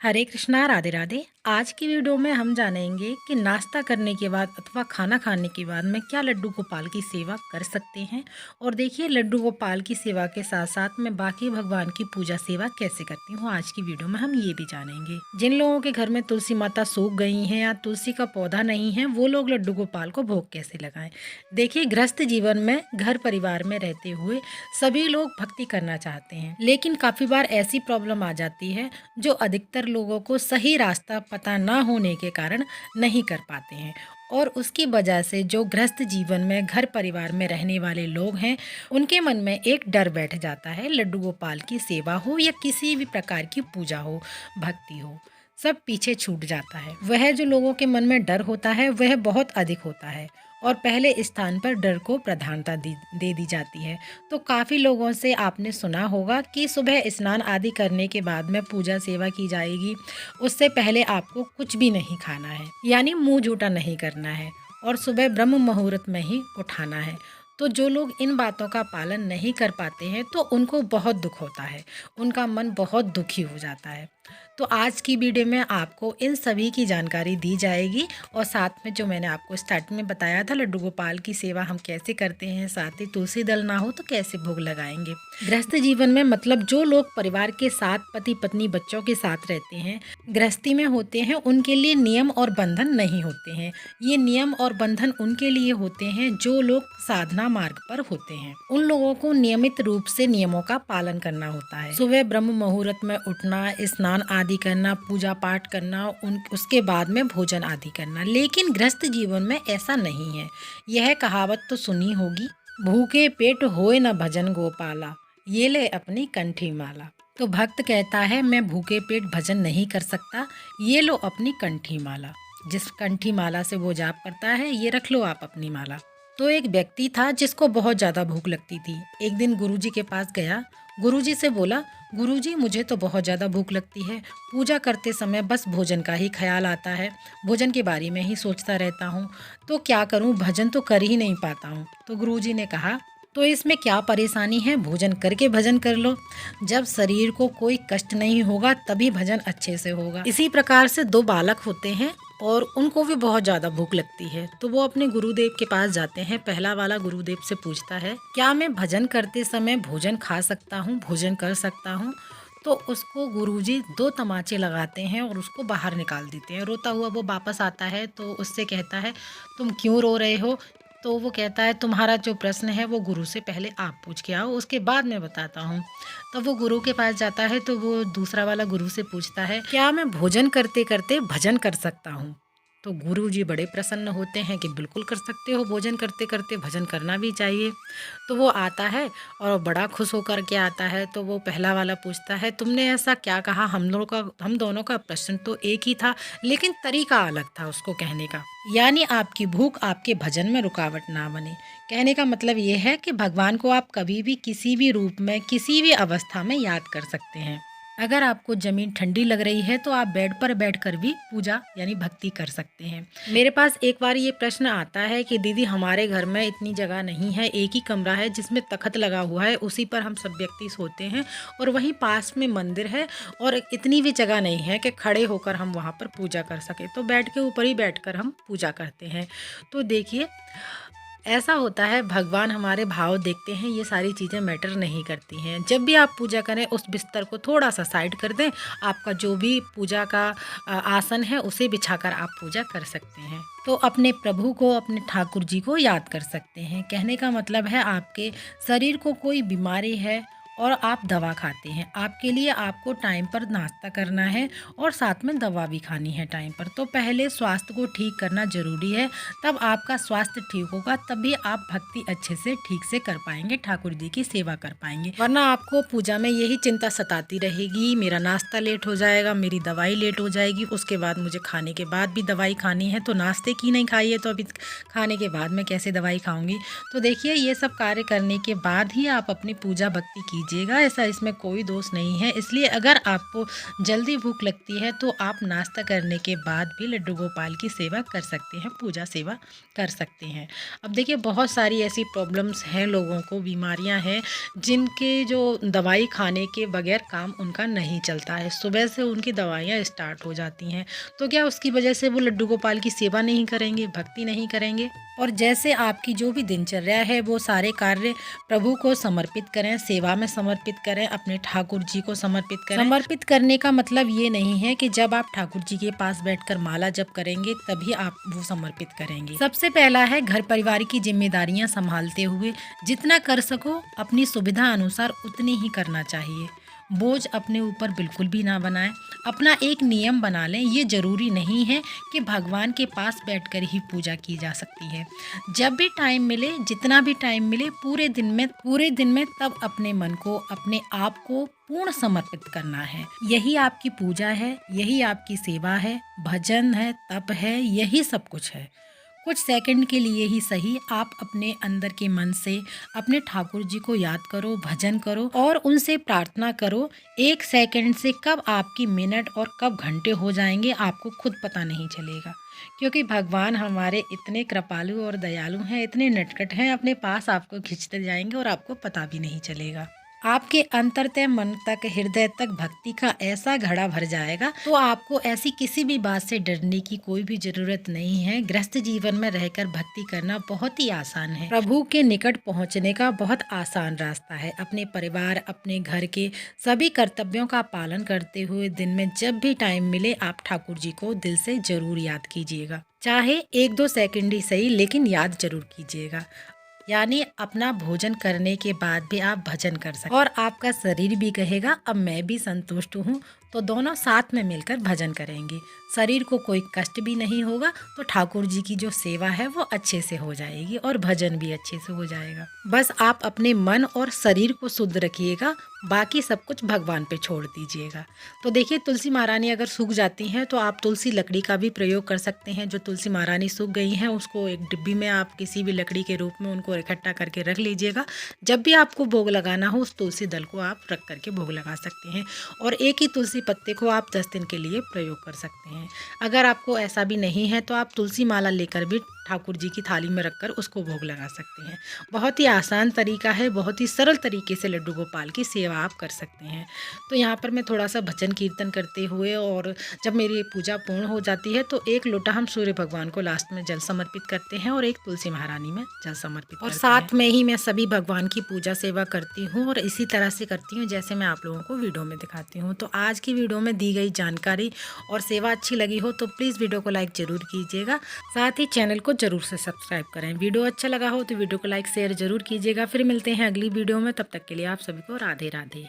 हरे कृष्णा राधे राधे। आज की वीडियो में हम जानेंगे कि नाश्ता करने के बाद अथवा खाना खाने के बाद में क्या लड्डू गोपाल की सेवा कर सकते हैं। और देखिए, लड्डू गोपाल की सेवा के साथ साथ मैं बाकी भगवान की पूजा सेवा कैसे करती हूँ, आज की वीडियो में हम ये भी जानेंगे। जिन लोगों के घर में तुलसी माता सूख गई हैं या तुलसी का पौधा नहीं है, वो लोग लड्डू गोपाल को भोग कैसे लगाएं। देखिए, गृहस्थ जीवन में घर परिवार में रहते हुए सभी लोग भक्ति करना चाहते हैं, लेकिन काफी बार ऐसी प्रॉब्लम आ जाती है जो अधिकतर लोगों को सही रास्ता पता ना होने के कारण नहीं कर पाते हैं। और उसकी वजह से जो गृहस्थ जीवन में घर परिवार में रहने वाले लोग हैं, उनके मन में एक डर बैठ जाता है। लड्डू गोपाल की सेवा हो या किसी भी प्रकार की पूजा हो, भक्ति हो, सब पीछे छूट जाता है। वह जो लोगों के मन में डर होता है वह बहुत अधिक होता है और पहले स्थान पर डर को प्रधानता दे दी जाती है। तो काफ़ी लोगों से आपने सुना होगा कि सुबह स्नान आदि करने के बाद में पूजा सेवा की जाएगी, उससे पहले आपको कुछ भी नहीं खाना है, यानी मुंह झूठा नहीं करना है और सुबह ब्रह्म मुहूर्त में ही उठाना है। तो जो लोग इन बातों का पालन नहीं कर पाते हैं तो उनको बहुत दुख होता है, उनका मन बहुत दुखी हो जाता है। तो आज की वीडियो में आपको इन सभी की जानकारी दी जाएगी और साथ में जो मैंने आपको स्टार्टिंग में बताया था लड्डू गोपाल की सेवा हम कैसे करते हैं, साथ ही तुलसी दल ना हो तो कैसे भोग लगाएंगे। गृहस्थ जीवन में मतलब जो लोग परिवार के साथ पति पत्नी बच्चों के साथ रहते हैं, गृहस्थी में होते हैं, उनके लिए नियम और बंधन नहीं होते हैं। ये नियम और बंधन उनके लिए होते हैं जो लोग साधना मार्ग पर होते हैं। उन लोगों को नियमित रूप से नियमों का पालन करना होता है। सुबह ब्रह्म मुहूर्त में उठना, स्नान आदि करना, पूजा पाठ करना, उसके बाद में भोजन आदि करना। लेकिन गृहस्थ जीवन में ऐसा नहीं है। यह कहावत तो सुनी होगी, भूखे पेट होए न भजन गोपाला, ये ले अपनी कंठी माला। तो भक्त कहता है मैं भूखे पेट भजन नहीं कर सकता, ये लो अपनी कंठी माला। जिस कंठी माला से वो जाप करता है, ये रख लो आप अपनी माला। तो एक व्यक्ति था जिसको बहुत ज़्यादा भूख लगती थी। एक दिन गुरुजी के पास गया, गुरुजी से बोला, गुरुजी मुझे तो बहुत ज़्यादा भूख लगती है, पूजा करते समय बस भोजन का ही ख्याल आता है, भोजन के बारे में ही सोचता रहता हूँ, तो क्या करूँ, भजन तो कर ही नहीं पाता हूँ। तो गुरुजी ने कहा, तो इसमें क्या परेशानी है, भोजन करके भजन कर लो। जब शरीर को कोई कष्ट नहीं होगा तभी भजन अच्छे से होगा। इसी प्रकार से दो बालक होते हैं और उनको भी बहुत ज़्यादा भूख लगती है, तो वो अपने गुरुदेव के पास जाते हैं। पहला वाला गुरुदेव से पूछता है, क्या मैं भजन करते समय भोजन खा सकता हूँ, भोजन कर सकता हूँ। तो उसको गुरुजी दो तमाचे लगाते हैं और उसको बाहर निकाल देते हैं। रोता हुआ वो वापस आता है तो उससे कहता है, तुम क्यों रो रहे हो। तो वो कहता है, तुम्हारा जो प्रश्न है वो गुरु से पहले आप पूछ के आओ, उसके बाद मैं बताता हूँ। तब वो गुरु के पास जाता है तो वो दूसरा वाला गुरु से पूछता है, क्या मैं भोजन करते करते भजन कर सकता हूँ। तो गुरु जी बड़े प्रसन्न होते हैं कि बिल्कुल कर सकते हो, भोजन करते करते भजन करना भी चाहिए। तो वो आता है और बड़ा खुश होकर के आता है। तो वो पहला वाला पूछता है, तुमने ऐसा क्या कहा, हम दोनों का प्रश्न तो एक ही था, लेकिन तरीका अलग था उसको कहने का। यानी आपकी भूख आपके भजन में रुकावट ना बने। कहने का मतलब ये है कि भगवान को आप कभी भी किसी भी रूप में किसी भी अवस्था में याद कर सकते हैं। अगर आपको ज़मीन ठंडी लग रही है तो आप बेड पर बैठकर भी पूजा यानी भक्ति कर सकते हैं। मेरे पास एक बार ये प्रश्न आता है कि दीदी हमारे घर में इतनी जगह नहीं है, एक ही कमरा है जिसमें तख्त लगा हुआ है, उसी पर हम सब व्यक्ति सोते हैं और वहीं पास में मंदिर है और इतनी भी जगह नहीं है कि खड़े होकर हम वहाँ पर पूजा कर सकें, तो बेड के ऊपर ही बैठकर हम पूजा करते हैं। तो देखिए, ऐसा होता है, भगवान हमारे भाव देखते हैं, ये सारी चीज़ें मैटर नहीं करती हैं। जब भी आप पूजा करें उस बिस्तर को थोड़ा सा साइड कर दें, आपका जो भी पूजा का आसन है उसे बिछाकर आप पूजा कर सकते हैं। तो अपने प्रभु को, अपने ठाकुर जी को याद कर सकते हैं। कहने का मतलब है आपके शरीर को कोई बीमारी है और आप दवा खाते हैं, आपके लिए आपको टाइम पर नाश्ता करना है और साथ में दवा भी खानी है टाइम पर। तो पहले स्वास्थ्य को ठीक करना ज़रूरी है, तब आपका स्वास्थ्य ठीक होगा, तभी आप भक्ति अच्छे से ठीक से कर पाएंगे, ठाकुर जी की सेवा कर पाएंगे। वरना आपको पूजा में यही चिंता सताती रहेगी, मेरा नाश्ता लेट हो जाएगा, मेरी दवाई लेट हो जाएगी, उसके बाद मुझे खाने के बाद भी दवाई खानी है, तो नाश्ते की नहीं खाई है तो अभी खाने के बाद मैं कैसे दवाई खाऊंगी। तो देखिए, ये सब कार्य करने के बाद ही आप अपनी पूजा भक्ति कीजिए। कीजिएगा, ऐसा इसमें कोई दोष नहीं है। इसलिए अगर आपको जल्दी भूख लगती है तो आप नाश्ता करने के बाद भी लड्डू गोपाल की सेवा कर सकते हैं, पूजा सेवा कर सकते हैं। अब देखिए बहुत सारी ऐसी प्रॉब्लम्स हैं, लोगों को बीमारियां हैं जिनके जो दवाई खाने के बगैर काम उनका नहीं चलता है। सुबह से उनकी दवाइयाँ स्टार्ट हो जाती हैं, तो क्या उसकी वजह से वो लड्डू गोपाल की सेवा नहीं करेंगे, भक्ति नहीं करेंगे? और जैसे आपकी जो भी दिनचर्या है वो सारे कार्य प्रभु को समर्पित करें, सेवा में समर्पित करें, अपने ठाकुर जी को समर्पित करें। समर्पित करने का मतलब ये नहीं है कि जब आप ठाकुर जी के पास बैठकर माला जप करेंगे तभी आप वो समर्पित करेंगे। सबसे पहला है घर परिवार की जिम्मेदारियां संभालते हुए जितना कर सको अपनी सुविधा अनुसार उतनी ही करना चाहिए। बोझ अपने ऊपर बिल्कुल भी ना बनाएं। अपना एक नियम बना लें, ये ज़रूरी नहीं है कि भगवान के पास बैठकर ही पूजा की जा सकती है। जब भी टाइम मिले, जितना भी टाइम मिले पूरे दिन में तब अपने मन को, अपने आप को पूर्ण समर्पित करना है। यही आपकी पूजा है, यही आपकी सेवा है, भजन है, तप है, यही सब कुछ है। कुछ सेकंड के लिए ही सही आप अपने अंदर के मन से अपने ठाकुर जी को याद करो, भजन करो और उनसे प्रार्थना करो। एक सेकंड से कब आपकी मिनट और कब घंटे हो जाएंगे आपको खुद पता नहीं चलेगा, क्योंकि भगवान हमारे इतने कृपालु और दयालु हैं, इतने नटखट हैं, अपने पास आपको खींचते जाएंगे और आपको पता भी नहीं चलेगा। आपके अंतरतः मन तक, हृदय तक भक्ति का ऐसा घड़ा भर जाएगा तो आपको ऐसी किसी भी बात से डरने की कोई भी जरूरत नहीं है। गृहस्थ जीवन में रहकर भक्ति करना बहुत ही आसान है। प्रभु के निकट पहुंचने का बहुत आसान रास्ता है। अपने परिवार, अपने घर के सभी कर्तव्यों का पालन करते हुए दिन में जब भी टाइम मिले आप ठाकुर जी को दिल से जरूर याद कीजिएगा। चाहे 1-2 सेकंड ही सही, लेकिन याद जरूर कीजिएगा। यानी अपना भोजन करने के बाद भी आप भजन कर सकते और आपका शरीर भी कहेगा अब मैं भी संतुष्ट हूँ, तो दोनों साथ में मिलकर भजन करेंगे। शरीर को कोई कष्ट भी नहीं होगा तो ठाकुर जी की जो सेवा है वो अच्छे से हो जाएगी और भजन भी अच्छे से हो जाएगा। बस आप अपने मन और शरीर को शुद्ध रखिएगा, बाकी सब कुछ भगवान पे छोड़ दीजिएगा। तो देखिए तुलसी महारानी अगर सूख जाती हैं तो आप तुलसी लकड़ी का भी प्रयोग कर सकते हैं। जो तुलसी महारानी सूख गई हैं उसको एक डिब्बी में आप किसी भी लकड़ी के रूप में उनको इकट्ठा करके रख लीजिएगा। जब भी आपको भोग लगाना हो उस तुलसी दल को आप रख करके भोग लगा सकते हैं और एक ही तुलसी पत्ते को आप 10 दिन के लिए प्रयोग कर सकते हैं। अगर आपको ऐसा भी नहीं है तो आप तुलसी माला लेकर भी ठाकुर जी की थाली में रखकर उसको भोग लगा सकते हैं। बहुत ही आसान तरीका है, बहुत ही सरल तरीके से लड्डू गोपाल की सेवा आप कर सकते हैं। तो यहाँ पर मैं थोड़ा सा भजन कीर्तन करते हुए और जब मेरी पूजा पूर्ण हो जाती है तो 1 लोटा हम सूर्य भगवान को लास्ट में जल समर्पित करते हैं और 1 तुलसी महारानी में जल समर्पित और साथ में ही मैं सभी भगवान की पूजा सेवा करती हूँ और इसी तरह से करती हूँ जैसे मैं आप लोगों को वीडियो में दिखाती हूँ। तो आज की वीडियो में दी गई जानकारी और सेवा अच्छी लगी हो तो प्लीज़ वीडियो को लाइक ज़रूर कीजिएगा, साथ ही चैनल को जरूर से सब्सक्राइब करें। वीडियो अच्छा लगा हो तो वीडियो को लाइक शेयर जरूर कीजिएगा। फिर मिलते हैं अगली वीडियो में, तब तक के लिए आप सभी को राधे राधे।